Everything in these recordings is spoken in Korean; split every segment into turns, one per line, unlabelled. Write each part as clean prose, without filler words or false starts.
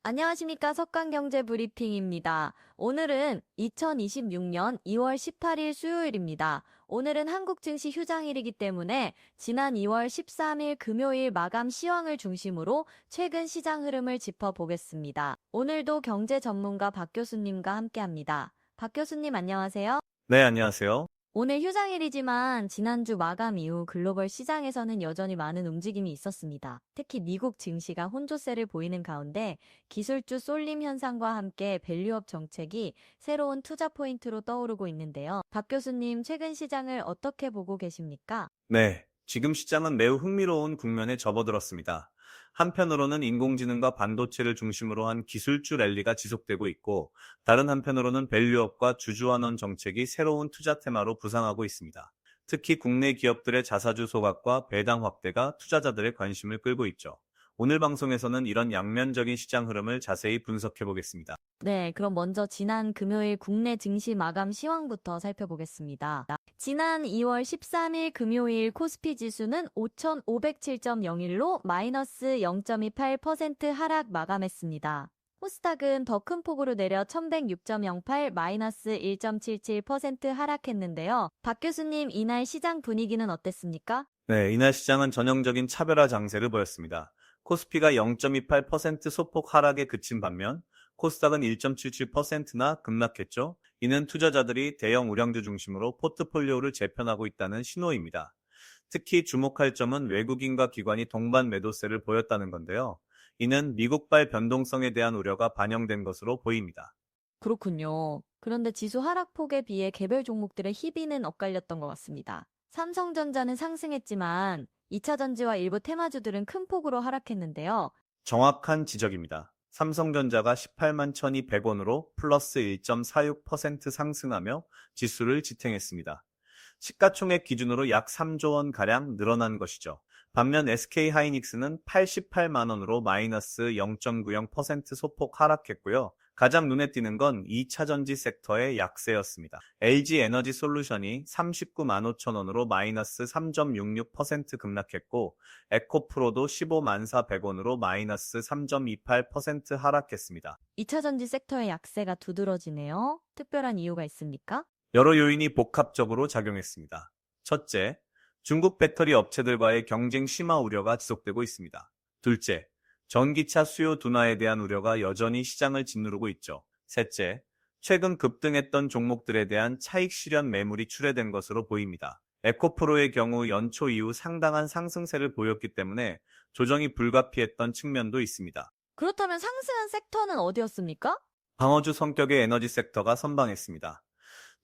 안녕하십니까. 석강경제 브리핑입니다. 오늘은 2026년 2월 18일 수요일입니다. 오늘은 한국 증시 휴장일이기 때문에 지난 2월 13일 금요일 마감 시황을 중심으로 최근 시장 흐름을 짚어보겠습니다. 오늘도 경제 전문가 박 교수님과 함께합니다. 박 교수님 안녕하세요.
네, 안녕하세요.
오늘 휴장일이지만 지난주 마감 이후 글로벌 시장에서는 여전히 많은 움직임이 있었습니다. 특히 미국 증시가 혼조세를 보이는 가운데 기술주 쏠림 현상과 함께 밸류업 정책이 새로운 투자 포인트로 떠오르고 있는데요. 박 교수님, 최근 시장을 어떻게 보고 계십니까?
네, 지금 시장은 매우 흥미로운 국면에 접어들었습니다. 한편으로는 인공지능과 반도체를 중심으로 한 기술주 랠리가 지속되고 있고, 다른 한편으로는 밸류업과 주주환원 정책이 새로운 투자 테마로 부상하고 있습니다. 특히 국내 기업들의 자사주 소각과 배당 확대가 투자자들의 관심을 끌고 있죠. 오늘 방송에서는 이런 양면적인 시장 흐름을 자세히 분석해 보겠습니다.
네, 그럼 먼저 지난 금요일 국내 증시 마감 시황부터 살펴보겠습니다. 지난 2월 13일 금요일 코스피 지수는 5,507.01로 마이너스 0.28% 하락 마감했습니다. 코스닥은 더 큰 폭으로 내려 1,106.08 마이너스 1.77% 하락했는데요. 박 교수님, 이날 시장 분위기는 어땠습니까?
네, 이날 시장은 전형적인 차별화 장세를 보였습니다. 코스피가 0.28% 소폭 하락에 그친 반면 코스닥은 1.77%나 급락했죠. 이는 투자자들이 대형 우량주 중심으로 포트폴리오를 재편하고 있다는 신호입니다. 특히 주목할 점은 외국인과 기관이 동반 매도세를 보였다는 건데요. 이는 미국발 변동성에 대한 우려가 반영된 것으로 보입니다.
그렇군요. 그런데 지수 하락폭에 비해 개별 종목들의 희비는 엇갈렸던 것 같습니다. 삼성전자는 상승했지만 2차 전지와 일부 테마주들은 큰 폭으로 하락했는데요.
정확한 지적입니다. 삼성전자가 18만 1200원으로 플러스 1.46% 상승하며 지수를 지탱했습니다. 시가총액 기준으로 약 3조 원가량 늘어난 것이죠. 반면 SK하이닉스는 88만 원으로 마이너스 0.90% 소폭 하락했고요. 가장 눈에 띄는 건 2차 전지 섹터의 약세였습니다. LG에너지솔루션이 39만 5천 원으로 마이너스 3.66% 급락했고 에코프로도 15만 400원으로 마이너스 3.28% 하락했습니다.
2차 전지 섹터의 약세가 두드러지네요. 특별한 이유가 있습니까?
여러 요인이 복합적으로 작용했습니다. 첫째, 중국 배터리 업체들과의 경쟁 심화 우려가 지속되고 있습니다. 둘째, 전기차 수요 둔화에 대한 우려가 여전히 시장을 짓누르고 있죠. 셋째, 최근 급등했던 종목들에 대한 차익 실현 매물이 출회된 것으로 보입니다. 에코프로의 경우 연초 이후 상당한 상승세를 보였기 때문에 조정이 불가피했던 측면도 있습니다.
그렇다면 상승한 섹터는 어디였습니까?
방어주 성격의 에너지 섹터가 선방했습니다.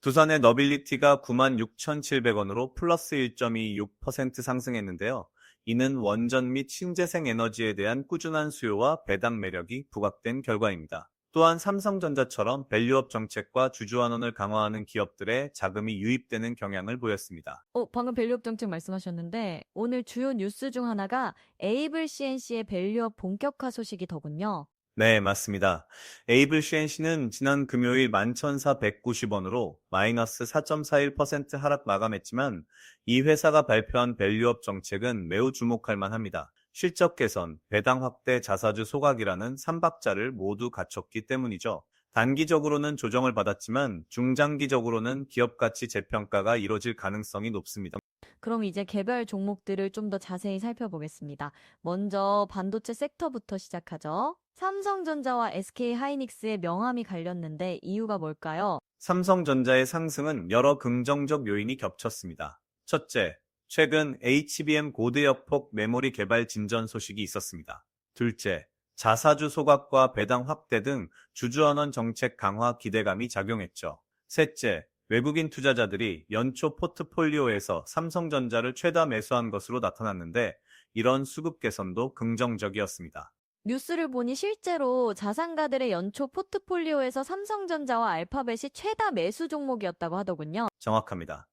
두산의 너빌리티가 96,700원으로 플러스 1.26% 상승했는데요. 이는 원전 및 신재생 에너지에 대한 꾸준한 수요와 배당 매력이 부각된 결과입니다. 또한 삼성전자처럼 밸류업 정책과 주주환원을 강화하는 기업들의 자금이 유입되는 경향을 보였습니다.
방금 밸류업 정책 말씀하셨는데 오늘 주요 뉴스 중 하나가 에이블 CNC의 밸류업 본격화 소식이더군요.
네, 맞습니다. 에이블 CNC는 지난 금요일 11,490원으로 마이너스 4.41% 하락 마감했지만 이 회사가 발표한 밸류업 정책은 매우 주목할 만합니다. 실적 개선, 배당 확대, 자사주 소각이라는 3박자를 모두 갖췄기 때문이죠. 단기적으로는 조정을 받았지만 중장기적으로는 기업 가치 재평가가 이뤄질 가능성이 높습니다.
그럼 이제 개별 종목들을 좀 더 자세히 살펴보겠습니다. 먼저 반도체 섹터부터 시작하죠. 삼성전자와 SK하이닉스의 명암이 갈렸는데 이유가 뭘까요?
삼성전자의 상승은 여러 긍정적 요인이 겹쳤습니다. 첫째, 최근 HBM 고대역폭 메모리 개발 진전 소식이 있었습니다. 둘째, 자사주 소각과 배당 확대 등 주주환원 정책 강화 기대감이 작용했죠. 셋째, 외국인 투자자들이 연초 포트폴리오에서 삼성전자를 최다 매수한 것으로 나타났는데 이런 수급 개선도 긍정적이었습니다.
뉴스를 보니 실제로 자산가들의 연초 포트폴리오에서 삼성전자와 알파벳이 최다 매수 종목이었다고 하더군요.
정확합니다.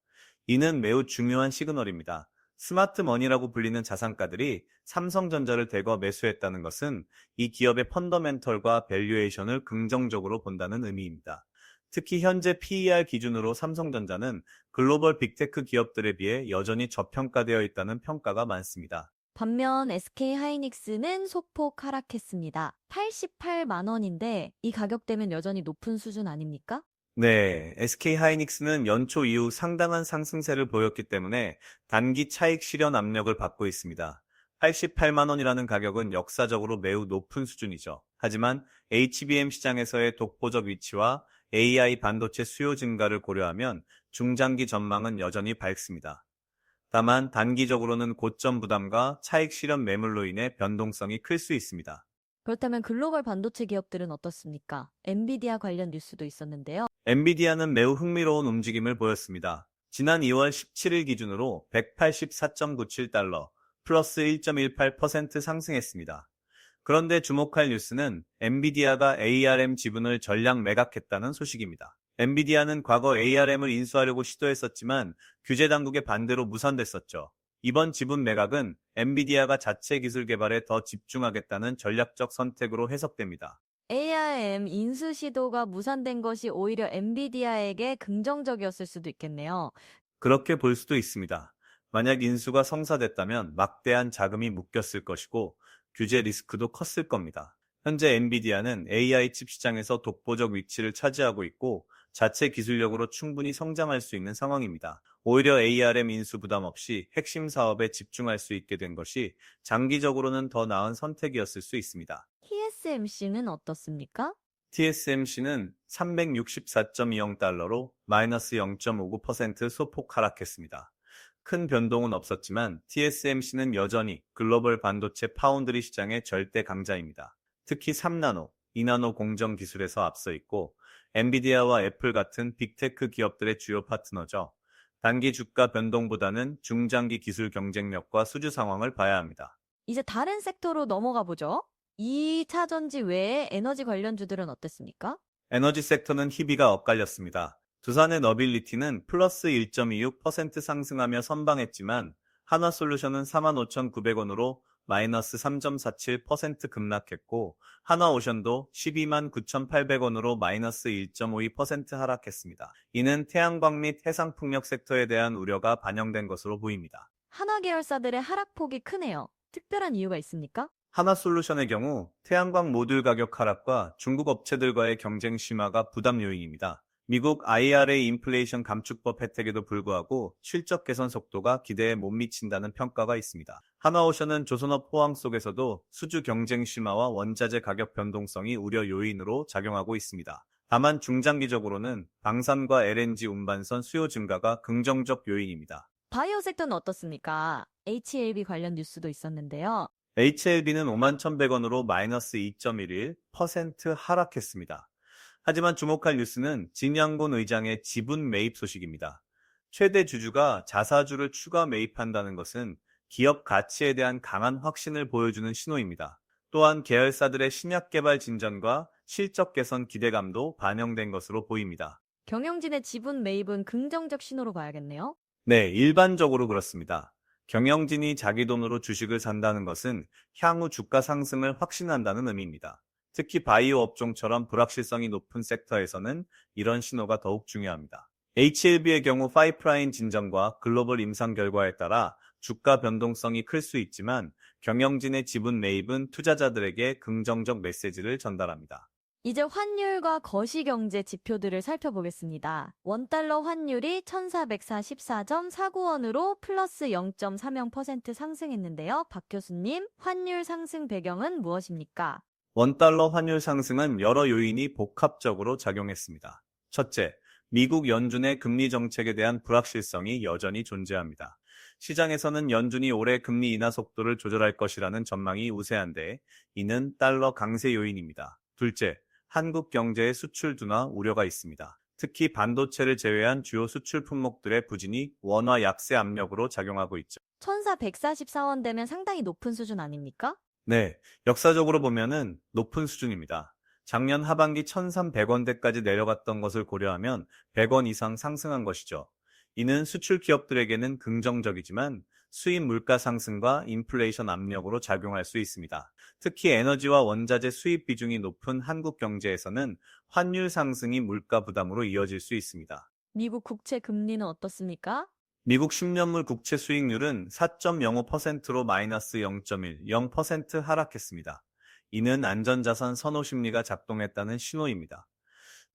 이는 매우 중요한 시그널입니다. 스마트 머니라고 불리는 자산가들이 삼성전자를 대거 매수했다는 것은 이 기업의 펀더멘털과 밸류에이션을 긍정적으로 본다는 의미입니다. 특히 현재 PER 기준으로 삼성전자는 글로벌 빅테크 기업들에 비해 여전히 저평가되어 있다는 평가가 많습니다.
반면 SK 하이닉스는 소폭 하락했습니다. 88만 원인데 이 가격대면 여전히 높은 수준 아닙니까?
네, SK 하이닉스는 연초 이후 상당한 상승세를 보였기 때문에 단기 차익 실현 압력을 받고 있습니다. 88만 원이라는 가격은 역사적으로 매우 높은 수준이죠. 하지만 HBM 시장에서의 독보적 위치와 AI 반도체 수요 증가를 고려하면 중장기 전망은 여전히 밝습니다. 다만 단기적으로는 고점 부담과 차익 실현 매물로 인해 변동성이 클 수 있습니다.
그렇다면 글로벌 반도체 기업들은 어떻습니까? 엔비디아 관련 뉴스도 있었는데요.
엔비디아는 매우 흥미로운 움직임을 보였습니다. 지난 2월 17일 기준으로 184.97달러, 플러스 1.18% 상승했습니다. 그런데 주목할 뉴스는 엔비디아가 ARM 지분을 전량 매각했다는 소식입니다. 엔비디아는 과거 ARM을 인수하려고 시도했었지만 규제 당국의 반대로 무산됐었죠. 이번 지분 매각은 엔비디아가 자체 기술 개발에 더 집중하겠다는 전략적 선택으로 해석됩니다.
ARM 인수 시도가 무산된 것이 오히려 엔비디아에게 긍정적이었을 수도 있겠네요.
그렇게 볼 수도 있습니다. 만약 인수가 성사됐다면 막대한 자금이 묶였을 것이고 규제 리스크도 컸을 겁니다. 현재 엔비디아는 AI 칩 시장에서 독보적 위치를 차지하고 있고 자체 기술력으로 충분히 성장할 수 있는 상황입니다. 오히려 ARM 인수 부담 없이 핵심 사업에 집중할 수 있게 된 것이 장기적으로는 더 나은 선택이었을 수 있습니다.
TSMC는 어떻습니까?
TSMC는 364.20달러로 마이너스 0.59% 소폭 하락했습니다. 큰 변동은 없었지만 TSMC는 여전히 글로벌 반도체 파운드리 시장의 절대 강자입니다. 특히 3나노, 2나노 공정 기술에서 앞서 있고 엔비디아와 애플 같은 빅테크 기업들의 주요 파트너죠. 단기 주가 변동보다는 중장기 기술 경쟁력과 수주 상황을 봐야 합니다.
이제 다른 섹터로 넘어가 보죠. 2차 전지 외에 에너지 관련주들은 어땠습니까?
에너지 섹터는 희비가 엇갈렸습니다. 두산의 너빌리티는 플러스 1.26% 상승하며 선방했지만 한화솔루션은 45,900원으로 마이너스 3.47% 급락했고 한화오션도 129,800원으로 마이너스 1.52% 하락했습니다. 이는 태양광 및 해상풍력 섹터에 대한 우려가 반영된 것으로 보입니다.
한화 계열사들의 하락폭이 크네요. 특별한 이유가 있습니까?
하나솔루션의 경우 태양광 모듈 가격 하락과 중국 업체들과의 경쟁 심화가 부담 요인입니다. 미국 IRA 인플레이션 감축법 혜택에도 불구하고 실적 개선 속도가 기대에 못 미친다는 평가가 있습니다. 하나오션은 조선업 포항 속에서도 수주 경쟁 심화와 원자재 가격 변동성이 우려 요인으로 작용하고 있습니다. 다만 중장기적으로는 방산과 LNG 운반선 수요 증가가 긍정적 요인입니다.
바이오 섹터는 어떻습니까? HLB 관련 뉴스도 있었는데요.
HLB는 51,100원으로 마이너스 2.11% 하락했습니다. 하지만 주목할 뉴스는 진양곤 의장의 지분 매입 소식입니다. 최대 주주가 자사주를 추가 매입한다는 것은 기업 가치에 대한 강한 확신을 보여주는 신호입니다. 또한 계열사들의 신약 개발 진전과 실적 개선 기대감도 반영된 것으로 보입니다.
경영진의 지분 매입은 긍정적 신호로 봐야겠네요.
네, 일반적으로 그렇습니다. 경영진이 자기 돈으로 주식을 산다는 것은 향후 주가 상승을 확신한다는 의미입니다. 특히 바이오 업종처럼 불확실성이 높은 섹터에서는 이런 신호가 더욱 중요합니다. HLB의 경우 파이프라인 진전과 글로벌 임상 결과에 따라 주가 변동성이 클 수 있지만 경영진의 지분 매입은 투자자들에게 긍정적 메시지를 전달합니다.
이제 환율과 거시경제 지표들을 살펴보겠습니다. 원달러 환율이 1444.49원으로 플러스 0.30% 상승했는데요. 박 교수님, 환율 상승 배경은 무엇입니까?
원달러 환율 상승은 여러 요인이 복합적으로 작용했습니다. 첫째, 미국 연준의 금리 정책에 대한 불확실성이 여전히 존재합니다. 시장에서는 연준이 올해 금리 인하 속도를 조절할 것이라는 전망이 우세한데 이는 달러 강세 요인입니다. 둘째, 한국 경제의 수출 둔화 우려가 있습니다. 특히 반도체를 제외한 주요 수출 품목들의 부진이 원화 약세 압력으로 작용하고 있죠.
1444원 되면 상당히 높은 수준 아닙니까?
네, 역사적으로 보면은 높은 수준입니다. 작년 하반기 1,300원대까지 내려갔던 것을 고려하면 100원 이상 상승한 것이죠. 이는 수출 기업들에게는 긍정적이지만 수입 물가 상승과 인플레이션 압력으로 작용할 수 있습니다. 특히 에너지와 원자재 수입 비중이 높은 한국 경제에서는 환율 상승이 물가 부담으로 이어질 수 있습니다.
미국 국채 금리는 어떻습니까?
미국 10년물 국채 수익률은 4.05%로 마이너스 0.1, 0% 하락했습니다. 이는 안전자산 선호 심리가 작동했다는 신호입니다.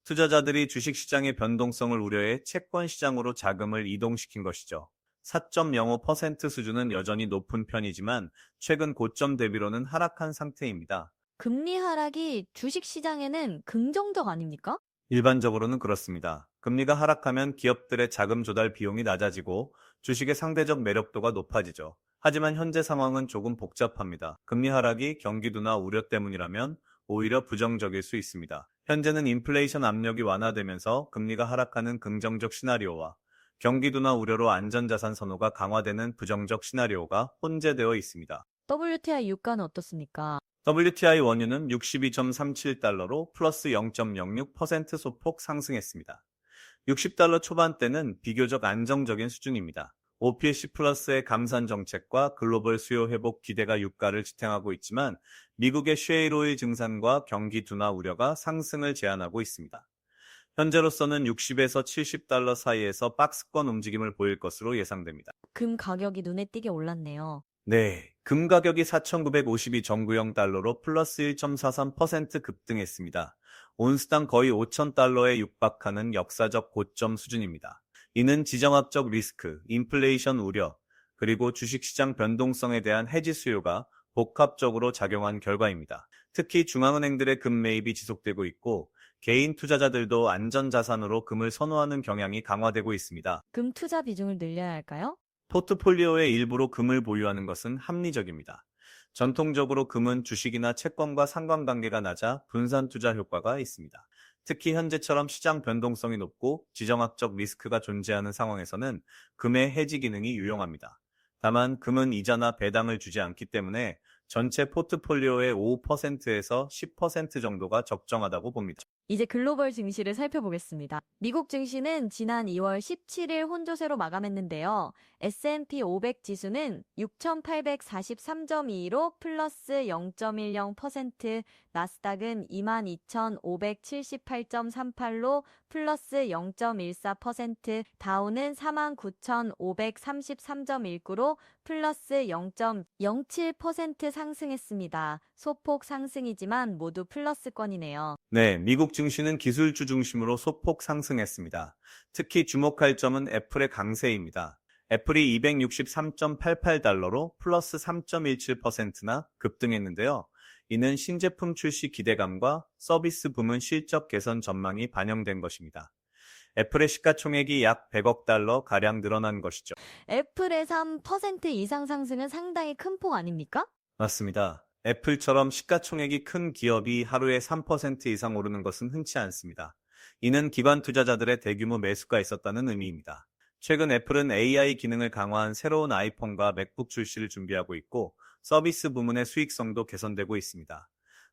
투자자들이 주식시장의 변동성을 우려해 채권 시장으로 자금을 이동시킨 것이죠. 4.05% 수준은 여전히 높은 편이지만 최근 고점 대비로는 하락한 상태입니다.
금리 하락이 주식 시장에는 긍정적 아닙니까?
일반적으로는 그렇습니다. 금리가 하락하면 기업들의 자금 조달 비용이 낮아지고 주식의 상대적 매력도가 높아지죠. 하지만 현재 상황은 조금 복잡합니다. 금리 하락이 경기도나 우려 때문이라면 오히려 부정적일 수 있습니다. 현재는 인플레이션 압력이 완화되면서 금리가 하락하는 긍정적 시나리오와 경기도나 우려로 안전자산 선호가 강화되는 부정적 시나리오가 혼재되어 있습니다.
WTI 유가는 어떻습니까?
WTI 원유는 62.37달러로 플러스 0.06% 소폭 상승했습니다. 60달러 초반대는 비교적 안정적인 수준입니다. OPEC 플러스의 감산 정책과 글로벌 수요 회복 기대가 유가를 지탱하고 있지만 미국의 셰일 오일 증산과 경기 둔화 우려가 상승을 제한하고 있습니다. 현재로서는 60에서 70달러 사이에서 박스권 움직임을 보일 것으로 예상됩니다.
금 가격이 눈에 띄게 올랐네요.
네, 금 가격이 4,952 정구영 달러로 플러스 1.43% 급등했습니다. 온스당 거의 5,000달러에 육박하는 역사적 고점 수준입니다. 이는 지정학적 리스크, 인플레이션 우려, 그리고 주식시장 변동성에 대한 해지 수요가 복합적으로 작용한 결과입니다. 특히 중앙은행들의 금 매입이 지속되고 있고 개인 투자자들도 안전자산으로 금을 선호하는 경향이 강화되고 있습니다.
금 투자 비중을 늘려야 할까요?
포트폴리오의 일부로 금을 보유하는 것은 합리적입니다. 전통적으로 금은 주식이나 채권과 상관관계가 낮아 분산 투자 효과가 있습니다. 특히 현재처럼 시장 변동성이 높고 지정학적 리스크가 존재하는 상황에서는 금의 해지 기능이 유용합니다. 다만 금은 이자나 배당을 주지 않기 때문에 전체 포트폴리오의 5%에서 10% 정도가 적정하다고 봅니다.
이제 글로벌 증시를 살펴보겠습니다. 미국 증시는 지난 2월 17일 혼조세로 마감했는데요. S&P 500 지수는 6,843.22로 플러스 0.10%, 나스닥은 22,578.38로 플러스 0.14%, 다우는 49,533.19로 플러스 0.07% 상승했습니다. 소폭 상승이지만 모두 플러스권이네요.
네, 미국 증시는 기술주 중심으로 소폭 상승했습니다. 특히 주목할 점은 애플의 강세입니다. 애플이 263.88달러로 플러스 3.17%나 급등했는데요. 이는 신제품 출시 기대감과 서비스 부문 실적 개선 전망이 반영된 것입니다. 애플의 시가총액이 약 100억 달러 가량 늘어난 것이죠.
애플의 3% 이상 상승은 상당히 큰 폭 아닙니까?
맞습니다. 애플처럼 시가총액이 큰 기업이 하루에 3% 이상 오르는 것은 흔치 않습니다. 이는 기관 투자자들의 대규모 매수가 있었다는 의미입니다. 최근 애플은 AI 기능을 강화한 새로운 아이폰과 맥북 출시를 준비하고 있고 서비스 부문의 수익성도 개선되고 있습니다.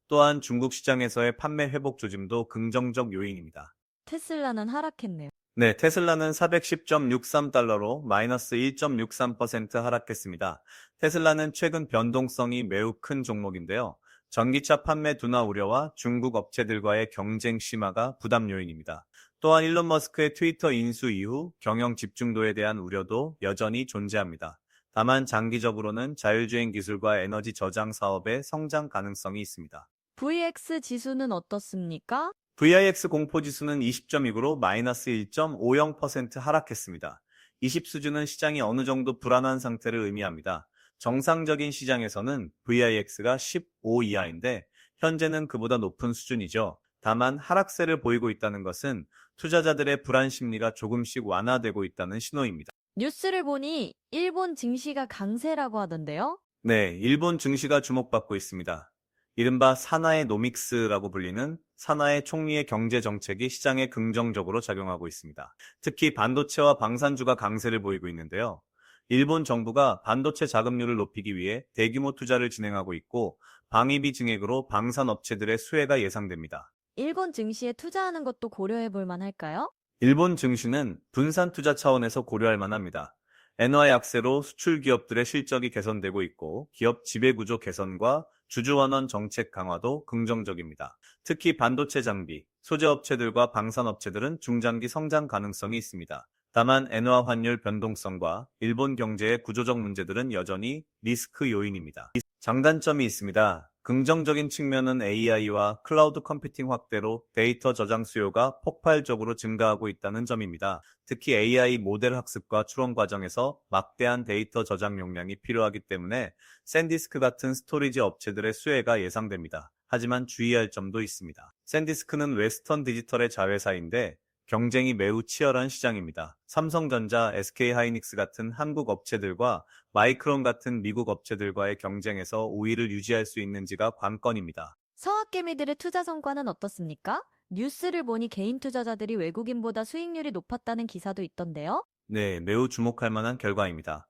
또한 중국 시장에서의 판매 회복 조짐도 긍정적 요인입니다.
테슬라는 하락했네요.
네, 테슬라는 410.63달러로 마이너스 1.63% 하락했습니다. 테슬라는 최근 변동성이 매우 큰 종목인데요. 전기차 판매 둔화 우려와 중국 업체들과의 경쟁 심화가 부담 요인입니다. 또한 일론 머스크의 트위터 인수 이후 경영 집중도에 대한 우려도 여전히 존재합니다. 다만 장기적으로는 자율주행 기술과 에너지 저장 사업의 성장 가능성이 있습니다.
VX 지수는 어떻습니까?
VIX 공포지수는 20.29로 마이너스 1.50% 하락했습니다. 20 수준은 시장이 어느 정도 불안한 상태를 의미합니다. 정상적인 시장에서는 VIX가 15 이하인데 현재는 그보다 높은 수준이죠. 다만 하락세를 보이고 있다는 것은 투자자들의 불안 심리가 조금씩 완화되고 있다는 신호입니다.
뉴스를 보니 일본 증시가 강세라고 하던데요.
네, 일본 증시가 주목받고 있습니다. 이른바 사나이 노믹스라고 불리는 사나이 총리의 경제 정책이 시장에 긍정적으로 작용하고 있습니다. 특히 반도체와 방산주가 강세를 보이고 있는데요. 일본 정부가 반도체 자금률을 높이기 위해 대규모 투자를 진행하고 있고 방위비 증액으로 방산업체들의 수혜가 예상됩니다.
일본 증시에 투자하는 것도 고려해 볼 만할까요?
일본 증시는 분산 투자 차원에서 고려할 만합니다. 엔화 약세로 수출 기업들의 실적이 개선되고 있고 기업 지배구조 개선과 주주환원 정책 강화도 긍정적입니다. 특히 반도체 장비, 소재 업체들과 방산 업체들은 중장기 성장 가능성이 있습니다. 다만 엔화 환율 변동성과 일본 경제의 구조적 문제들은 여전히 리스크 요인입니다. 장단점이 있습니다. 긍정적인 측면은 AI와 클라우드 컴퓨팅 확대로 데이터 저장 수요가 폭발적으로 증가하고 있다는 점입니다. 특히 AI 모델 학습과 추론 과정에서 막대한 데이터 저장 용량이 필요하기 때문에 샌디스크 같은 스토리지 업체들의 수혜가 예상됩니다. 하지만 주의할 점도 있습니다. 샌디스크는 웨스턴 디지털의 자회사인데 경쟁이 매우 치열한 시장입니다. 삼성전자, SK하이닉스 같은 한국 업체들과 마이크론 같은 미국 업체들과의 경쟁에서 우위를 유지할 수 있는지가 관건입니다.
서학개미들의 투자 성과는 어떻습니까? 뉴스를 보니 개인 투자자들이 외국인보다 수익률이 높았다는 기사도 있던데요.
네, 매우 주목할 만한 결과입니다.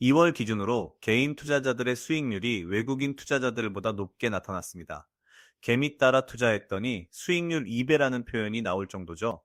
2월 기준으로 개인 투자자들의 수익률이 외국인 투자자들보다 높게 나타났습니다. 개미 따라 투자했더니 수익률 2배라는 표현이 나올 정도죠.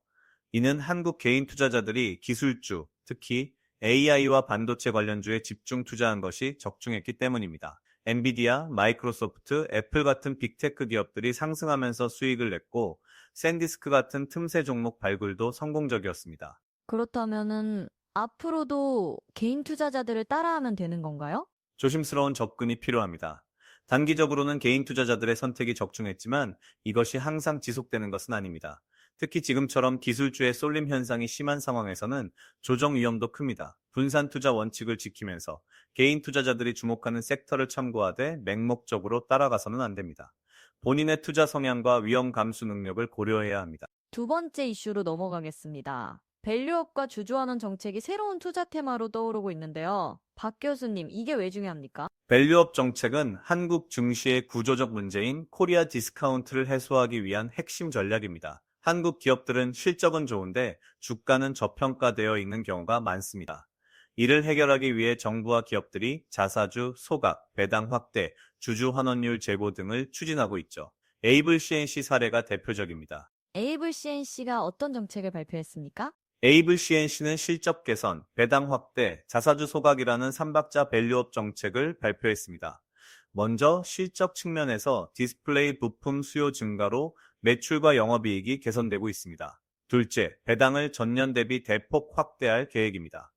이는 한국 개인 투자자들이 기술주, 특히 AI와 반도체 관련주에 집중 투자한 것이 적중했기 때문입니다. 엔비디아, 마이크로소프트, 애플 같은 빅테크 기업들이 상승하면서 수익을 냈고 샌디스크 같은 틈새 종목 발굴도 성공적이었습니다.
그렇다면은 앞으로도 개인 투자자들을 따라하면 되는 건가요?
조심스러운 접근이 필요합니다. 단기적으로는 개인 투자자들의 선택이 적중했지만 이것이 항상 지속되는 것은 아닙니다. 특히 지금처럼 기술주의 쏠림 현상이 심한 상황에서는 조정 위험도 큽니다. 분산 투자 원칙을 지키면서 개인 투자자들이 주목하는 섹터를 참고하되 맹목적으로 따라가서는 안 됩니다. 본인의 투자 성향과 위험 감수 능력을 고려해야 합니다.
두 번째 이슈로 넘어가겠습니다. 밸류업과 주주환원 정책이 새로운 투자 테마로 떠오르고 있는데요. 박 교수님, 이게 왜 중요합니까?
밸류업 정책은 한국 증시의 구조적 문제인 코리아 디스카운트를 해소하기 위한 핵심 전략입니다. 한국 기업들은 실적은 좋은데 주가는 저평가되어 있는 경우가 많습니다. 이를 해결하기 위해 정부와 기업들이 자사주, 소각, 배당 확대, 주주 환원율 제고 등을 추진하고 있죠. 에이블 CNC 사례가 대표적입니다.
에이블 CNC가 어떤 정책을 발표했습니까?
에이블 CNC는 실적 개선, 배당 확대, 자사주 소각이라는 3박자 밸류업 정책을 발표했습니다. 먼저 실적 측면에서 디스플레이 부품 수요 증가로 매출과 영업이익이 개선되고 있습니다. 둘째, 배당을 전년 대비 대폭 확대할 계획입니다.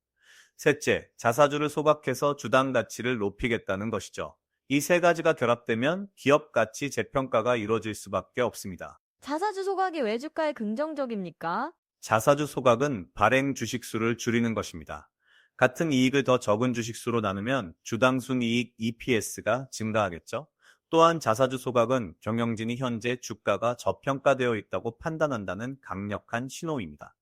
셋째, 자사주를 소각해서 주당 가치를 높이겠다는 것이죠. 이 세 가지가 결합되면 기업 가치 재평가가 이루어질 수밖에 없습니다.
자사주 소각이 왜 주가에 긍정적입니까?
자사주 소각은 발행 주식수를 줄이는 것입니다. 같은 이익을 더 적은 주식수로 나누면 주당 순이익 EPS가 증가하겠죠. 또한 자사주 소각은 경영진이 현재 주가가 저평가되어 있다고 판단한다는 강력한 신호입니다.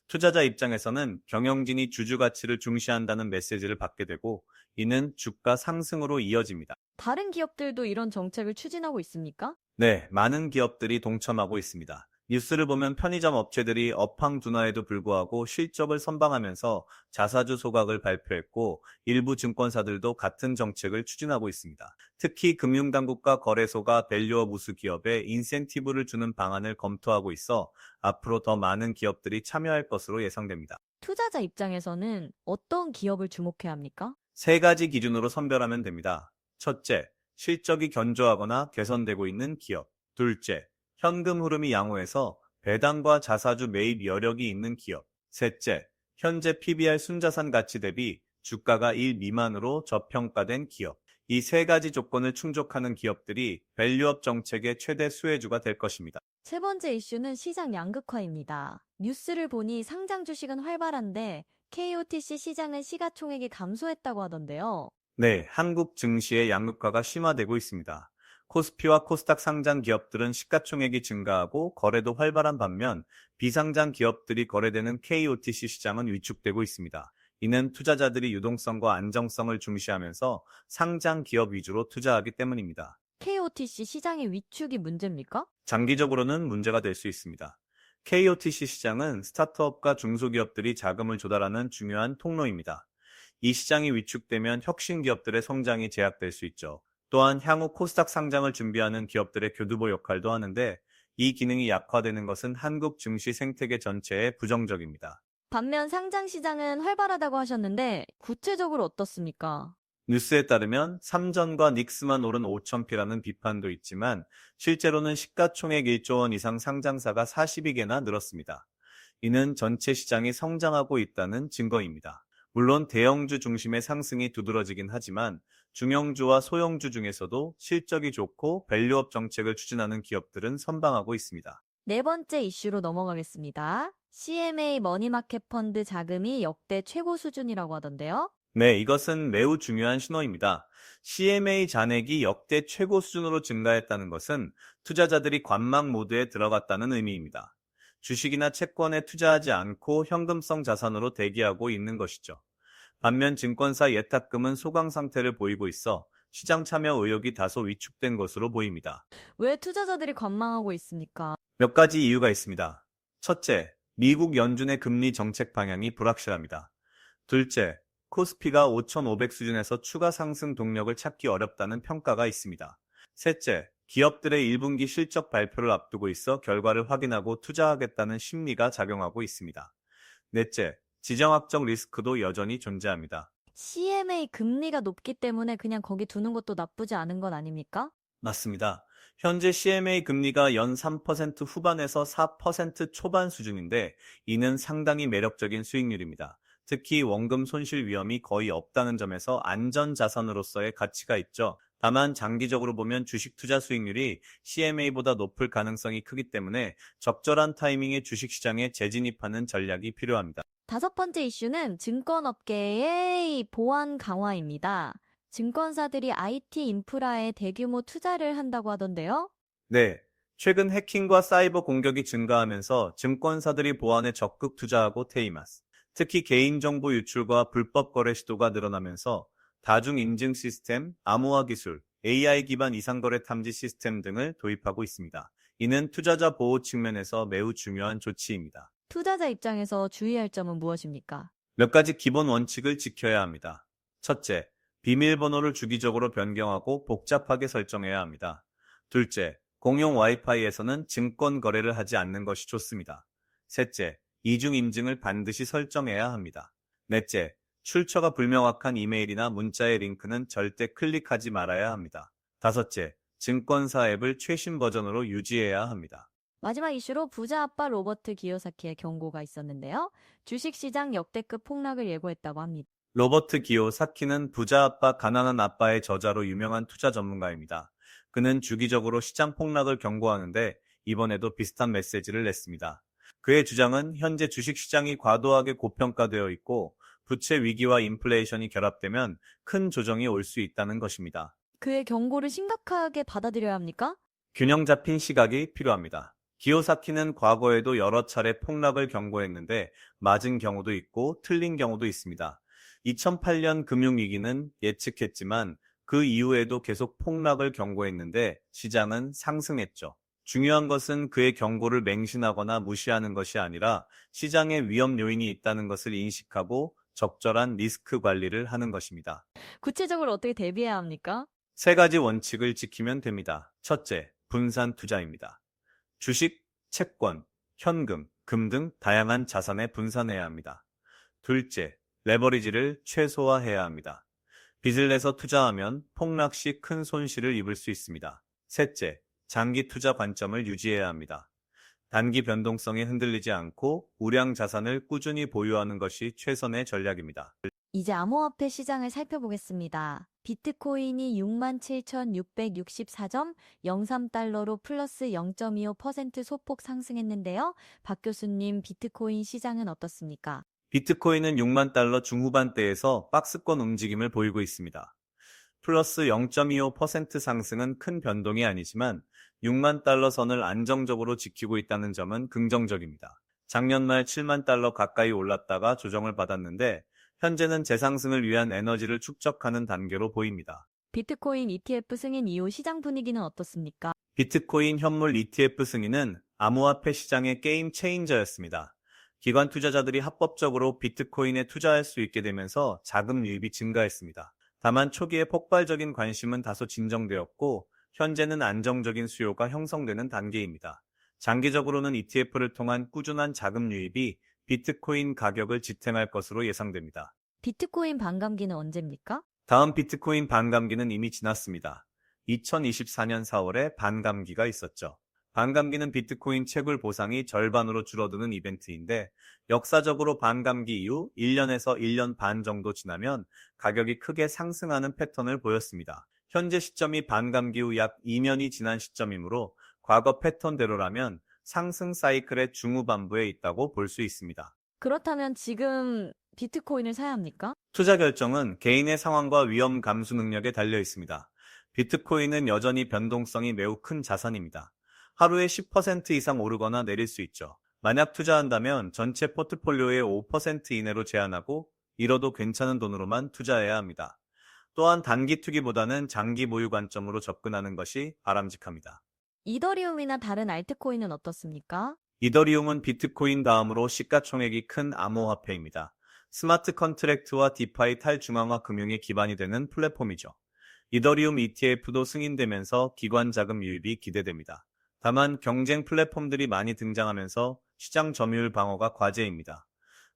투자자 입장에서는 경영진이 주주 가치를 중시한다는 메시지를 받게 되고 이는 주가 상승으로 이어집니다.
다른 기업들도 이런 정책을 추진하고 있습니까?
네, 많은 기업들이 동참하고 있습니다. 뉴스를 보면 편의점 업체들이 업황 둔화에도 불구하고 실적을 선방하면서 자사주 소각을 발표했고 일부 증권사들도 같은 정책을 추진하고 있습니다. 특히 금융당국과 거래소가 밸류업 우수 기업에 인센티브를 주는 방안을 검토하고 있어 앞으로 더 많은 기업들이 참여할 것으로 예상됩니다.
투자자 입장에서는 어떤 기업을 주목해야 합니까?
세 가지 기준으로 선별하면 됩니다. 첫째, 실적이 견조하거나 개선되고 있는 기업. 둘째, 현금 흐름이 양호해서 배당과 자사주 매입 여력이 있는 기업. 셋째, 현재 PBR 순자산 가치 대비 주가가 1 미만으로 저평가된 기업. 이 세 가지 조건을 충족하는 기업들이 밸류업 정책의 최대 수혜주가 될 것입니다.
세 번째 이슈는 시장 양극화입니다. 뉴스를 보니 상장 주식은 활발한데 KOTC 시장은 시가총액이 감소했다고 하던데요.
네, 한국 증시의 양극화가 심화되고 있습니다. 코스피와 코스닥 상장 기업들은 시가총액이 증가하고 거래도 활발한 반면 비상장 기업들이 거래되는 KOTC 시장은 위축되고 있습니다. 이는 투자자들이 유동성과 안정성을 중시하면서 상장 기업 위주로 투자하기 때문입니다.
KOTC 시장의 위축이 문제입니까?
장기적으로는 문제가 될 수 있습니다. KOTC 시장은 스타트업과 중소기업들이 자금을 조달하는 중요한 통로입니다. 이 시장이 위축되면 혁신 기업들의 성장이 제약될 수 있죠. 또한 향후 코스닥 상장을 준비하는 기업들의 교두보 역할도 하는데 이 기능이 약화되는 것은 한국 증시 생태계 전체에 부정적입니다.
반면 상장 시장은 활발하다고 하셨는데 구체적으로 어떻습니까?
뉴스에 따르면 삼전과 닉스만 오른 5,000피라는 비판도 있지만 실제로는 시가총액 1조 원 이상 상장사가 42개나 늘었습니다. 이는 전체 시장이 성장하고 있다는 증거입니다. 물론 대형주 중심의 상승이 두드러지긴 하지만 중형주와 소형주 중에서도 실적이 좋고 밸류업 정책을 추진하는 기업들은 선방하고 있습니다.
네 번째 이슈로 넘어가겠습니다. CMA 머니마켓 펀드 자금이 역대 최고 수준이라고 하던데요.
네, 이것은 매우 중요한 신호입니다. CMA 잔액이 역대 최고 수준으로 증가했다는 것은 투자자들이 관망 모드에 들어갔다는 의미입니다. 주식이나 채권에 투자하지 않고 현금성 자산으로 대기하고 있는 것이죠. 반면 증권사 예탁금은 소강 상태를 보이고 있어 시장 참여 의욕이 다소 위축된 것으로 보입니다.
왜 투자자들이 관망하고 있습니까?
몇 가지 이유가 있습니다. 첫째, 미국 연준의 금리 정책 방향이 불확실합니다. 둘째, 코스피가 5,500 수준에서 추가 상승 동력을 찾기 어렵다는 평가가 있습니다. 셋째, 기업들의 1분기 실적 발표를 앞두고 있어 결과를 확인하고 투자하겠다는 심리가 작용하고 있습니다. 넷째, 지정학적 리스크도 여전히 존재합니다.
CMA 금리가 높기 때문에 그냥 거기 두는 것도 나쁘지 않은 건 아닙니까?
맞습니다. 현재 CMA 금리가 연 3% 후반에서 4% 초반 수준인데 이는 상당히 매력적인 수익률입니다. 특히 원금 손실 위험이 거의 없다는 점에서 안전 자산으로서의 가치가 있죠. 다만 장기적으로 보면 주식 투자 수익률이 CMA보다 높을 가능성이 크기 때문에 적절한 타이밍에 주식 시장에 재진입하는 전략이 필요합니다.
다섯 번째 이슈는 증권업계의 보안 강화입니다. 증권사들이 IT 인프라에 대규모 투자를 한다고 하던데요.
네, 최근 해킹과 사이버 공격이 증가하면서 증권사들이 보안에 적극 투자하고 테이마스, 특히 개인정보 유출과 불법 거래 시도가 늘어나면서 다중인증 시스템, 암호화 기술, AI 기반 이상거래 탐지 시스템 등을 도입하고 있습니다. 이는 투자자 보호 측면에서 매우 중요한 조치입니다.
투자자 입장에서 주의할 점은 무엇입니까?
몇 가지 기본 원칙을 지켜야 합니다. 첫째, 비밀번호를 주기적으로 변경하고 복잡하게 설정해야 합니다. 둘째, 공용 와이파이에서는 증권 거래를 하지 않는 것이 좋습니다. 셋째, 이중 인증을 반드시 설정해야 합니다. 넷째, 출처가 불명확한 이메일이나 문자의 링크는 절대 클릭하지 말아야 합니다. 다섯째, 증권사 앱을 최신 버전으로 유지해야 합니다.
마지막 이슈로 부자 아빠 로버트 기요사키의 경고가 있었는데요. 주식시장 역대급 폭락을 예고했다고 합니다.
로버트 기요사키는 부자 아빠 가난한 아빠의 저자로 유명한 투자 전문가입니다. 그는 주기적으로 시장 폭락을 경고하는데 이번에도 비슷한 메시지를 냈습니다. 그의 주장은 현재 주식시장이 과도하게 고평가되어 있고 부채 위기와 인플레이션이 결합되면 큰 조정이 올 수 있다는 것입니다.
그의 경고를 심각하게 받아들여야 합니까?
균형 잡힌 시각이 필요합니다. 기요사키는 과거에도 여러 차례 폭락을 경고했는데 맞은 경우도 있고 틀린 경우도 있습니다. 2008년 금융위기는 예측했지만 그 이후에도 계속 폭락을 경고했는데 시장은 상승했죠. 중요한 것은 그의 경고를 맹신하거나 무시하는 것이 아니라 시장에 위험 요인이 있다는 것을 인식하고 적절한 리스크 관리를 하는 것입니다.
구체적으로 어떻게 대비해야 합니까?
세 가지 원칙을 지키면 됩니다. 첫째, 분산 투자입니다. 주식, 채권, 현금, 금 등 다양한 자산에 분산해야 합니다. 둘째, 레버리지를 최소화해야 합니다. 빚을 내서 투자하면 폭락 시 큰 손실을 입을 수 있습니다. 셋째, 장기 투자 관점을 유지해야 합니다. 단기 변동성에 흔들리지 않고 우량 자산을 꾸준히 보유하는 것이 최선의 전략입니다.
이제 암호화폐 시장을 살펴보겠습니다. 비트코인이 67,664.03달러로 플러스 0.25% 소폭 상승했는데요. 박 교수님, 비트코인 시장은 어떻습니까?
비트코인은 6만 달러 중후반대에서 박스권 움직임을 보이고 있습니다. 플러스 0.25% 상승은 큰 변동이 아니지만 6만 달러 선을 안정적으로 지키고 있다는 점은 긍정적입니다. 작년 말 7만 달러 가까이 올랐다가 조정을 받았는데 현재는 재상승을 위한 에너지를 축적하는 단계로 보입니다.
비트코인 ETF 승인 이후 시장 분위기는 어떻습니까?
비트코인 현물 ETF 승인은 암호화폐 시장의 게임 체인저였습니다. 기관 투자자들이 합법적으로 비트코인에 투자할 수 있게 되면서 자금 유입이 증가했습니다. 다만 초기에 폭발적인 관심은 다소 진정되었고 현재는 안정적인 수요가 형성되는 단계입니다. 장기적으로는 ETF를 통한 꾸준한 자금 유입이 비트코인 가격을 지탱할 것으로 예상됩니다.
비트코인 반감기는 언제입니까?
다음 비트코인 반감기는 이미 지났습니다. 2024년 4월에 반감기가 있었죠. 반감기는 비트코인 채굴 보상이 절반으로 줄어드는 이벤트인데 역사적으로 반감기 이후 1년에서 1년 반 정도 지나면 가격이 크게 상승하는 패턴을 보였습니다. 현재 시점이 반감기 후 약 2년이 지난 시점이므로 과거 패턴대로라면 상승 사이클의 중후반부에 있다고 볼 수 있습니다.
그렇다면 지금 비트코인을 사야 합니까?
투자 결정은 개인의 상황과 위험 감수 능력에 달려 있습니다. 비트코인은 여전히 변동성이 매우 큰 자산입니다. 하루에 10% 이상 오르거나 내릴 수 있죠. 만약 투자한다면 전체 포트폴리오의 5% 이내로 제한하고 잃어도 괜찮은 돈으로만 투자해야 합니다. 또한 단기 투기보다는 장기 보유 관점으로 접근하는 것이 바람직합니다.
이더리움이나 다른 알트코인은 어떻습니까?
이더리움은 비트코인 다음으로 시가총액이 큰 암호화폐입니다. 스마트 컨트랙트와 디파이 탈중앙화 금융이 기반이 되는 플랫폼이죠. 이더리움 ETF도 승인되면서 기관 자금 유입이 기대됩니다. 다만 경쟁 플랫폼들이 많이 등장하면서 시장 점유율 방어가 과제입니다.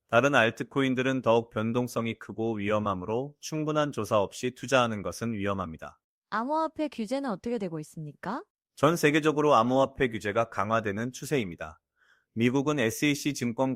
다른 알트코인들은 더욱 변동성이 크고 위험하므로 충분한 조사 없이 투자하는 것은 위험합니다.
암호화폐 규제는 어떻게 되고 있습니까?
전 세계적으로 암호화폐 규제가 강화되는 추세입니다. 미국은 SEC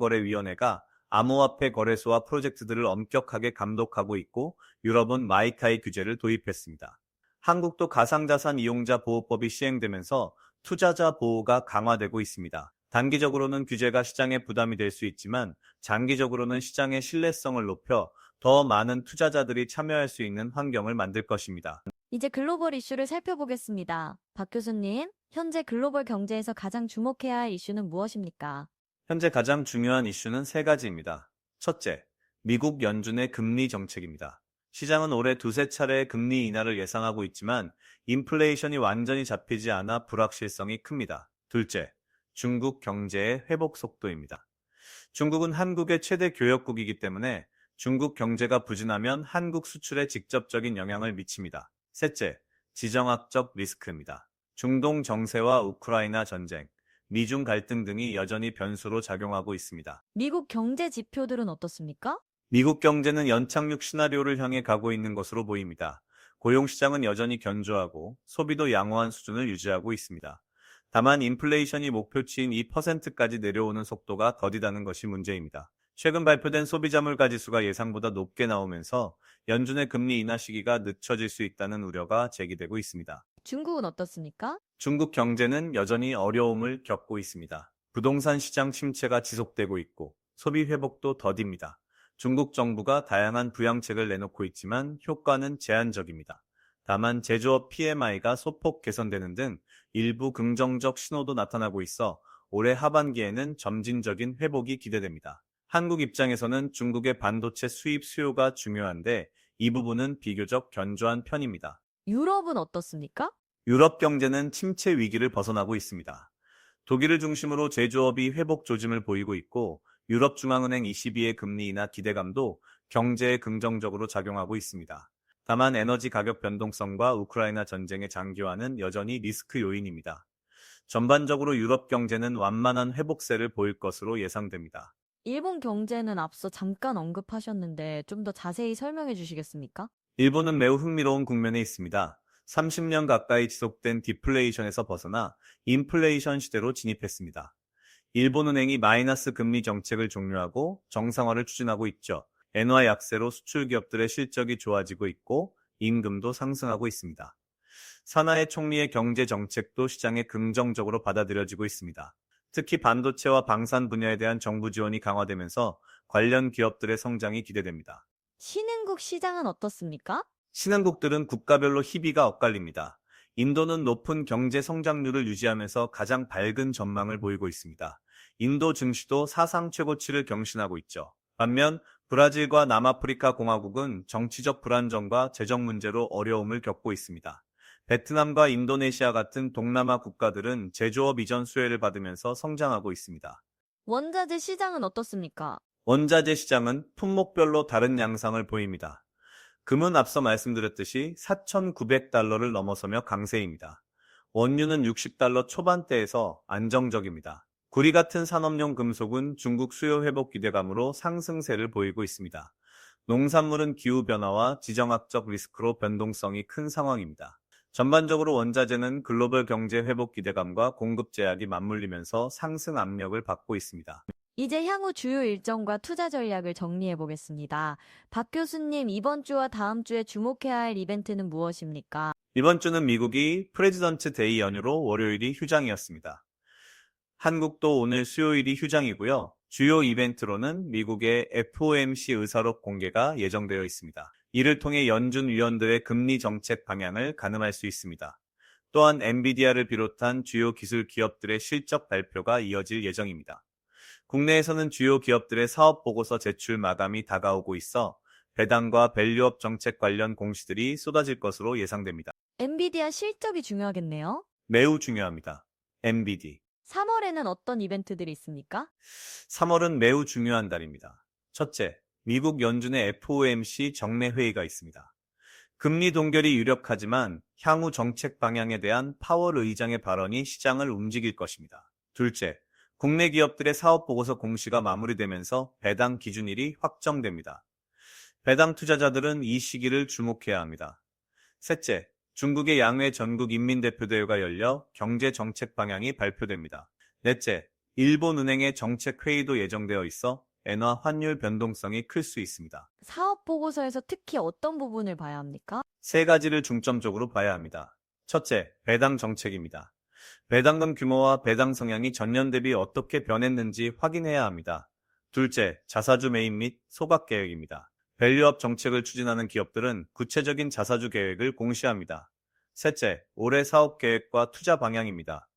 증권거래위원회가 암호화폐 거래소와 프로젝트들을 엄격하게 감독하고 있고 유럽은 마이카이 규제를 도입했습니다. 한국도 가상자산 이용자 보호법이 시행되면서 투자자 보호가 강화되고 있습니다. 단기적으로는 규제가 시장에 부담이 될 수 있지만 장기적으로는 시장의 신뢰성을 높여 더 많은 투자자들이 참여할 수 있는 환경을 만들 것입니다.
이제 글로벌 이슈를 살펴보겠습니다. 박 교수님, 현재 글로벌 경제에서 가장 주목해야 할 이슈는 무엇입니까?
현재 가장 중요한 이슈는 세 가지입니다. 첫째, 미국 연준의 금리 정책입니다. 시장은 올해 두세 차례의 금리 인하를 예상하고 있지만 인플레이션이 완전히 잡히지 않아 불확실성이 큽니다. 둘째, 중국 경제의 회복 속도입니다. 중국은 한국의 최대 교역국이기 때문에 중국 경제가 부진하면 한국 수출에 직접적인 영향을 미칩니다. 셋째, 지정학적 리스크입니다. 중동 정세와 우크라이나 전쟁, 미중 갈등 등이 여전히 변수로 작용하고 있습니다.
미국 경제 지표들은 어떻습니까?
미국 경제는 연착륙 시나리오를 향해 가고 있는 것으로 보입니다. 고용 시장은 여전히 견조하고 소비도 양호한 수준을 유지하고 있습니다. 다만 인플레이션이 목표치인 2%까지 내려오는 속도가 더디다는 것이 문제입니다. 최근 발표된 소비자 물가 지수가 예상보다 높게 나오면서 연준의 금리 인하 시기가 늦춰질 수 있다는 우려가 제기되고 있습니다.
중국은 어떻습니까?
중국 경제는 여전히 어려움을 겪고 있습니다. 부동산 시장 침체가 지속되고 있고 소비 회복도 더딥니다. 중국 정부가 다양한 부양책을 내놓고 있지만 효과는 제한적입니다. 다만 제조업 PMI가 소폭 개선되는 등 일부 긍정적 신호도 나타나고 있어 올해 하반기에는 점진적인 회복이 기대됩니다. 한국 입장에서는 중국의 반도체 수입 수요가 중요한데 이 부분은 비교적 견조한 편입니다.
유럽은 어떻습니까?
유럽 경제는 침체 위기를 벗어나고 있습니다. 독일을 중심으로 제조업이 회복 조짐을 보이고 있고 유럽중앙은행 ECB의 금리 인하 기대감도 경제에 긍정적으로 작용하고 있습니다. 다만 에너지 가격 변동성과 우크라이나 전쟁의 장기화는 여전히 리스크 요인입니다. 전반적으로 유럽 경제는 완만한 회복세를 보일 것으로 예상됩니다.
일본 경제는 앞서 잠깐 언급하셨는데 좀 더 자세히 설명해 주시겠습니까?
일본은 매우 흥미로운 국면에 있습니다. 30년 가까이 지속된 디플레이션에서 벗어나 인플레이션 시대로 진입했습니다. 일본은행이 마이너스 금리 정책을 종료하고 정상화를 추진하고 있죠. 엔화 약세로 수출 기업들의 실적이 좋아지고 있고 임금도 상승하고 있습니다. 사나이 총리의 경제 정책도 시장에 긍정적으로 받아들여지고 있습니다. 특히 반도체와 방산 분야에 대한 정부 지원이 강화되면서 관련 기업들의 성장이 기대됩니다.
신흥국 시장은 어떻습니까?
신흥국들은 국가별로 희비가 엇갈립니다. 인도는 높은 경제 성장률을 유지하면서 가장 밝은 전망을 보이고 있습니다. 인도 증시도 사상 최고치를 경신하고 있죠. 반면 브라질과 남아프리카 공화국은 정치적 불안정과 재정 문제로 어려움을 겪고 있습니다. 베트남과 인도네시아 같은 동남아 국가들은 제조업 이전 수혜를 받으면서 성장하고 있습니다.
원자재 시장은 어떻습니까?
원자재 시장은 품목별로 다른 양상을 보입니다. 금은 앞서 말씀드렸듯이 4,900달러를 넘어서며 강세입니다. 원유는 60달러 초반대에서 안정적입니다. 구리 같은 산업용 금속은 중국 수요 회복 기대감으로 상승세를 보이고 있습니다. 농산물은 기후변화와 지정학적 리스크로 변동성이 큰 상황입니다. 전반적으로 원자재는 글로벌 경제 회복 기대감과 공급 제약이 맞물리면서 상승 압력을 받고 있습니다.
이제 향후 주요 일정과 투자 전략을 정리해 보겠습니다. 박 교수님, 이번 주와 다음 주에 주목해야 할 이벤트는 무엇입니까?
이번 주는 미국이 프레지던트 데이 연휴로 월요일이 휴장이었습니다. 한국도 오늘 수요일이 휴장이고요. 주요 이벤트로는 미국의 FOMC 의사록 공개가 예정되어 있습니다. 이를 통해 연준 위원들의 금리 정책 방향을 가늠할 수 있습니다. 또한 엔비디아를 비롯한 주요 기술 기업들의 실적 발표가 이어질 예정입니다. 국내에서는 주요 기업들의 사업 보고서 제출 마감이 다가오고 있어 배당과 밸류업 정책 관련 공시들이 쏟아질 것으로 예상됩니다.
엔비디아 실적이 중요하겠네요.
매우 중요합니다. 엔비디.
3월에는 어떤 이벤트들이 있습니까?
3월은 매우 중요한 달입니다. 첫째, 미국 연준의 FOMC 정례 회의가 있습니다. 금리 동결이 유력하지만 향후 정책 방향에 대한 파월 의장의 발언이 시장을 움직일 것입니다. 둘째, 국내 기업들의 사업 보고서 공시가 마무리되면서 배당 기준일이 확정됩니다. 배당 투자자들은 이 시기를 주목해야 합니다. 셋째, 중국의 양회 전국 인민대표대회가 열려 경제 정책 방향이 발표됩니다. 넷째, 일본은행의 정책 회의도 예정되어 있어 엔화 환율 변동성이 클 수 있습니다.
사업 보고서에서 특히 어떤 부분을 봐야 합니까?
세 가지를 중점적으로 봐야 합니다. 첫째, 배당 정책입니다. 배당금 규모와 배당 성향이 전년 대비 어떻게 변했는지 확인해야 합니다. 둘째, 자사주 매입 및 소각 계획입니다. 밸류업 정책을 추진하는 기업들은 구체적인 자사주 계획을 공시합니다. 셋째, 올해 사업 계획과 투자 방향입니다.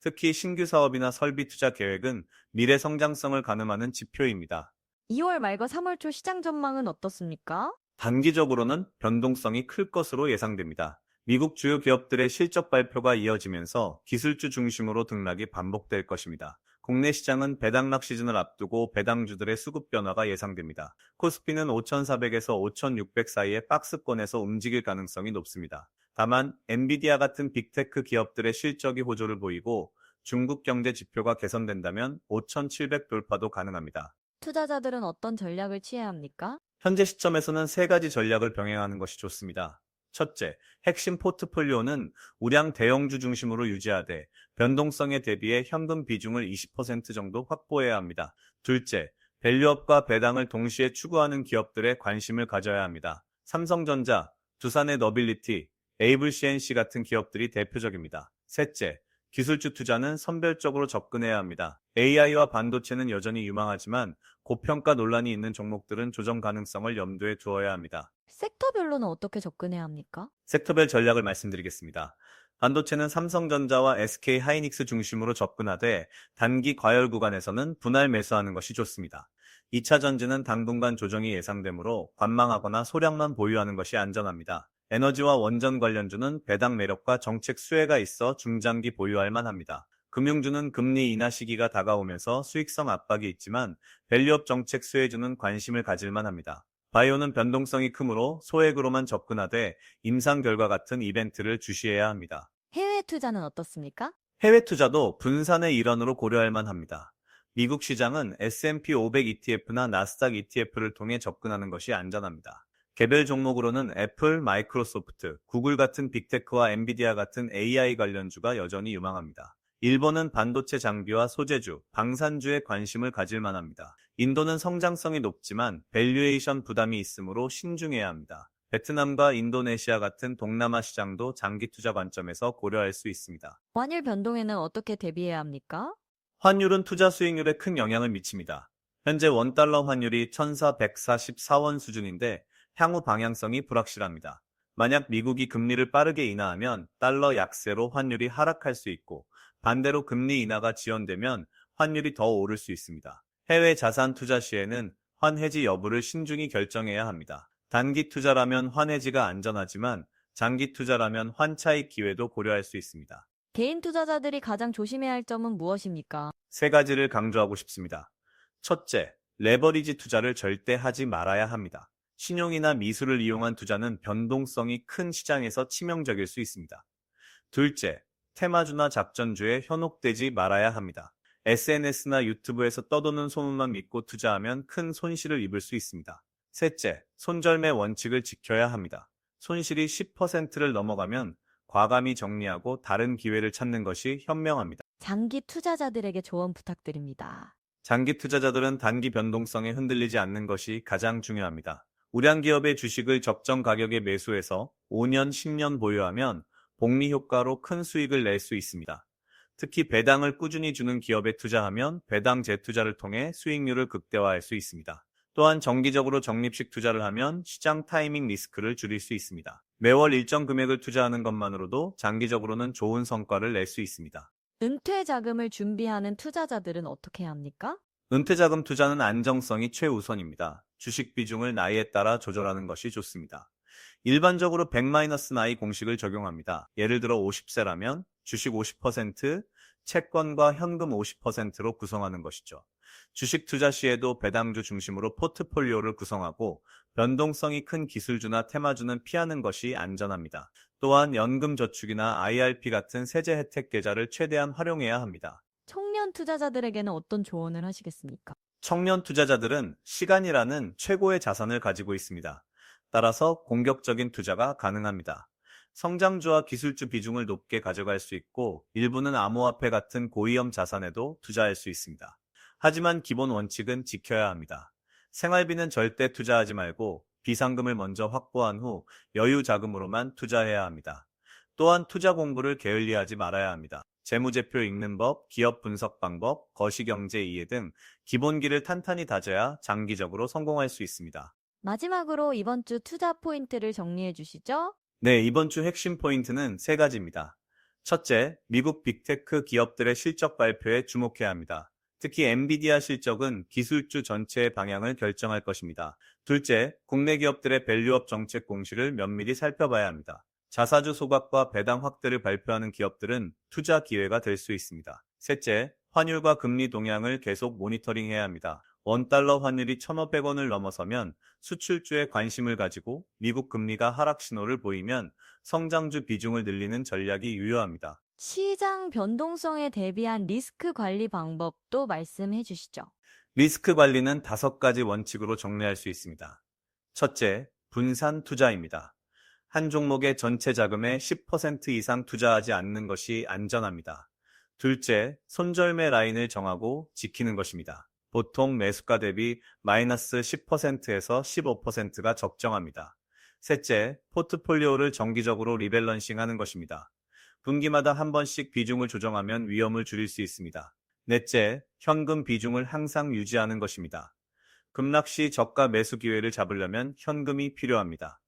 특히 신규 사업이나 설비 투자 계획은 미래 성장성을 가늠하는 지표입니다.
2월 말과 3월 초 시장 전망은 어떻습니까?
단기적으로는 변동성이 클 것으로 예상됩니다. 미국 주요 기업들의 실적 발표가 이어지면서 기술주 중심으로 등락이 반복될 것입니다. 국내 시장은 배당락 시즌을 앞두고 배당주들의 수급 변화가 예상됩니다. 코스피는 5,400에서 5,600 사이의 박스권에서 움직일 가능성이 높습니다. 다만 엔비디아 같은 빅테크 기업들의 실적이 호조를 보이고 중국 경제 지표가 개선된다면 5,700 돌파도 가능합니다.
투자자들은 어떤 전략을 취해야 합니까?
현재 시점에서는 세 가지 전략을 병행하는 것이 좋습니다. 첫째, 핵심 포트폴리오는 우량 대형주 중심으로 유지하되 변동성에 대비해 현금 비중을 20% 정도 확보해야 합니다. 둘째, 밸류업과 배당을 동시에 추구하는 기업들에 관심을 가져야 합니다. 삼성전자, 두산의 너빌리티, ABCNC 같은 기업들이 대표적입니다. 셋째, 기술주 투자는 선별적으로 접근해야 합니다. AI와 반도체는 여전히 유망하지만 고평가 논란이 있는 종목들은 조정 가능성을 염두에 두어야 합니다.
섹터별로는 어떻게 접근해야 합니까?
섹터별 전략을 말씀드리겠습니다. 반도체는 삼성전자와 SK 하이닉스 중심으로 접근하되 단기 과열 구간에서는 분할 매수하는 것이 좋습니다. 2차 전지는 당분간 조정이 예상되므로 관망하거나 소량만 보유하는 것이 안전합니다. 에너지와 원전 관련주는 배당 매력과 정책 수혜가 있어 중장기 보유할 만합니다. 금융주는 금리 인하 시기가 다가오면서 수익성 압박이 있지만 밸류업 정책 수혜주는 관심을 가질 만합니다. 바이오는 변동성이 크므로 소액으로만 접근하되 임상 결과 같은 이벤트를 주시해야 합니다.
해외 투자는 어떻습니까?
해외 투자도 분산의 일환으로 고려할 만합니다. 미국 시장은 S&P 500 ETF나 나스닥 ETF를 통해 접근하는 것이 안전합니다. 개별 종목으로는 애플, 마이크로소프트, 구글 같은 빅테크와 엔비디아 같은 AI 관련주가 여전히 유망합니다. 일본은 반도체 장비와 소재주, 방산주에 관심을 가질 만합니다. 인도는 성장성이 높지만 밸류에이션 부담이 있으므로 신중해야 합니다. 베트남과 인도네시아 같은 동남아 시장도 장기 투자 관점에서 고려할 수 있습니다.
환율 변동에는 어떻게 대비해야 합니까?
환율은 투자 수익률에 큰 영향을 미칩니다. 현재 원달러 환율이 1,444원 수준인데 향후 방향성이 불확실합니다. 만약 미국이 금리를 빠르게 인하하면 달러 약세로 환율이 하락할 수 있고 반대로 금리 인하가 지연되면 환율이 더 오를 수 있습니다. 해외 자산 투자 시에는 환해지 여부를 신중히 결정해야 합니다. 단기 투자라면 환해지가 안전하지만 장기 투자라면 환차익 기회도 고려할 수 있습니다.
개인 투자자들이 가장 조심해야 할 점은 무엇입니까?
세 가지를 강조하고 싶습니다. 첫째, 레버리지 투자를 절대 하지 말아야 합니다. 신용이나 미술을 이용한 투자는 변동성이 큰 시장에서 치명적일 수 있습니다. 둘째, 테마주나 작전주에 현혹되지 말아야 합니다. SNS나 유튜브에서 떠도는 소문만 믿고 투자하면 큰 손실을 입을 수 있습니다. 셋째, 손절매 원칙을 지켜야 합니다. 손실이 10%를 넘어가면 과감히 정리하고 다른 기회를 찾는 것이 현명합니다.
장기 투자자들에게 조언 부탁드립니다.
장기 투자자들은 단기 변동성에 흔들리지 않는 것이 가장 중요합니다. 우량 기업의 주식을 적정 가격에 매수해서 5년, 10년 보유하면 복리 효과로 큰 수익을 낼 수 있습니다. 특히 배당을 꾸준히 주는 기업에 투자하면 배당 재투자를 통해 수익률을 극대화할 수 있습니다. 또한 정기적으로 적립식 투자를 하면 시장 타이밍 리스크를 줄일 수 있습니다. 매월 일정 금액을 투자하는 것만으로도 장기적으로는 좋은 성과를 낼 수 있습니다.
은퇴 자금을 준비하는 투자자들은 어떻게 해야 합니까?
은퇴자금 투자는 안정성이 최우선입니다. 주식 비중을 나이에 따라 조절하는 것이 좋습니다. 일반적으로 100-나이 공식을 적용합니다. 예를 들어 50세라면 주식 50%, 채권과 현금 50%로 구성하는 것이죠. 주식 투자 시에도 배당주 중심으로 포트폴리오를 구성하고 변동성이 큰 기술주나 테마주는 피하는 것이 안전합니다. 또한 연금저축이나 IRP 같은 세제 혜택 계좌를 최대한 활용해야 합니다.
청년 투자자들에게는 어떤 조언을 하시겠습니까?
청년 투자자들은 시간이라는 최고의 자산을 가지고 있습니다. 따라서 공격적인 투자가 가능합니다. 성장주와 기술주 비중을 높게 가져갈 수 있고 일부는 암호화폐 같은 고위험 자산에도 투자할 수 있습니다. 하지만 기본 원칙은 지켜야 합니다. 생활비는 절대 투자하지 말고 비상금을 먼저 확보한 후 여유 자금으로만 투자해야 합니다. 또한 투자 공부를 게을리하지 말아야 합니다. 재무제표 읽는 법, 기업 분석 방법, 거시경제 이해 등 기본기를 탄탄히 다져야 장기적으로 성공할 수 있습니다.
마지막으로 이번 주 투자 포인트를 정리해 주시죠.
네, 이번 주 핵심 포인트는 세 가지입니다. 첫째, 미국 빅테크 기업들의 실적 발표에 주목해야 합니다. 특히 엔비디아 실적은 기술주 전체의 방향을 결정할 것입니다. 둘째, 국내 기업들의 밸류업 정책 공시를 면밀히 살펴봐야 합니다. 자사주 소각과 배당 확대를 발표하는 기업들은 투자 기회가 될 수 있습니다. 셋째, 환율과 금리 동향을 계속 모니터링해야 합니다. 원달러 환율이 1,500원을 넘어서면 수출주에 관심을 가지고 미국 금리가 하락 신호를 보이면 성장주 비중을 늘리는 전략이 유효합니다.
시장 변동성에 대비한 리스크 관리 방법도 말씀해 주시죠.
리스크 관리는 5가지 원칙으로 정리할 수 있습니다. 첫째, 분산 투자입니다. 한 종목의 전체 자금의 10% 이상 투자하지 않는 것이 안전합니다. 둘째, 손절매 라인을 정하고 지키는 것입니다. 보통 매수가 대비 마이너스 10%에서 15%가 적정합니다. 셋째, 포트폴리오를 정기적으로 리밸런싱 하는 것입니다. 분기마다 한 번씩 비중을 조정하면 위험을 줄일 수 있습니다. 넷째, 현금 비중을 항상 유지하는 것입니다. 급락 시 저가 매수 기회를 잡으려면 현금이 필요합니다.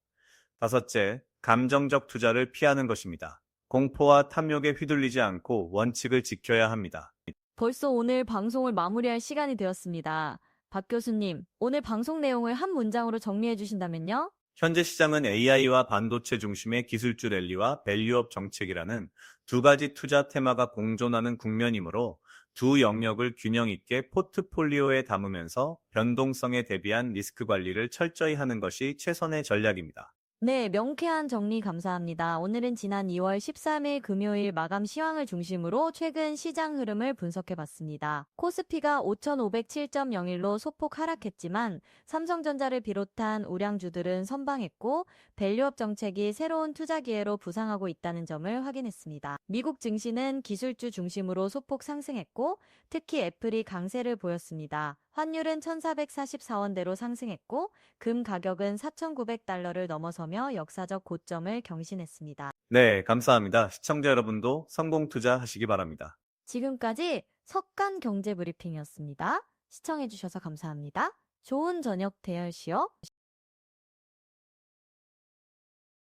다섯째, 감정적 투자를 피하는 것입니다. 공포와 탐욕에 휘둘리지 않고 원칙을 지켜야 합니다.
벌써 오늘 방송을 마무리할 시간이 되었습니다. 박 교수님, 오늘 방송 내용을 한 문장으로 정리해 주신다면요?
현재 시장은 AI와 반도체 중심의 기술주 랠리와 밸류업 정책이라는 두 가지 투자 테마가 공존하는 국면이므로 두 영역을 균형 있게 포트폴리오에 담으면서 변동성에 대비한 리스크 관리를 철저히 하는 것이 최선의 전략입니다.
네, 명쾌한 정리 감사합니다. 오늘은 지난 2월 13일 금요일 마감 시황을 중심으로 최근 시장 흐름을 분석해 봤습니다. 코스피가 5,507.01로 소폭 하락했지만 삼성전자를 비롯한 우량주들은 선방했고 밸류업 정책이 새로운 투자 기회로 부상하고 있다는 점을 확인했습니다. 미국 증시는 기술주 중심으로 소폭 상승했고 특히 애플이 강세를 보였습니다. 환율은 1,444원대로 상승했고 금 가격은 4,900달러를 넘어서며 역사적 고점을 경신했습니다.
네, 감사합니다. 시청자 여러분도 성공 투자하시기 바랍니다.
지금까지 석간 경제 브리핑이었습니다. 시청해주셔서 감사합니다. 좋은 저녁 되시오.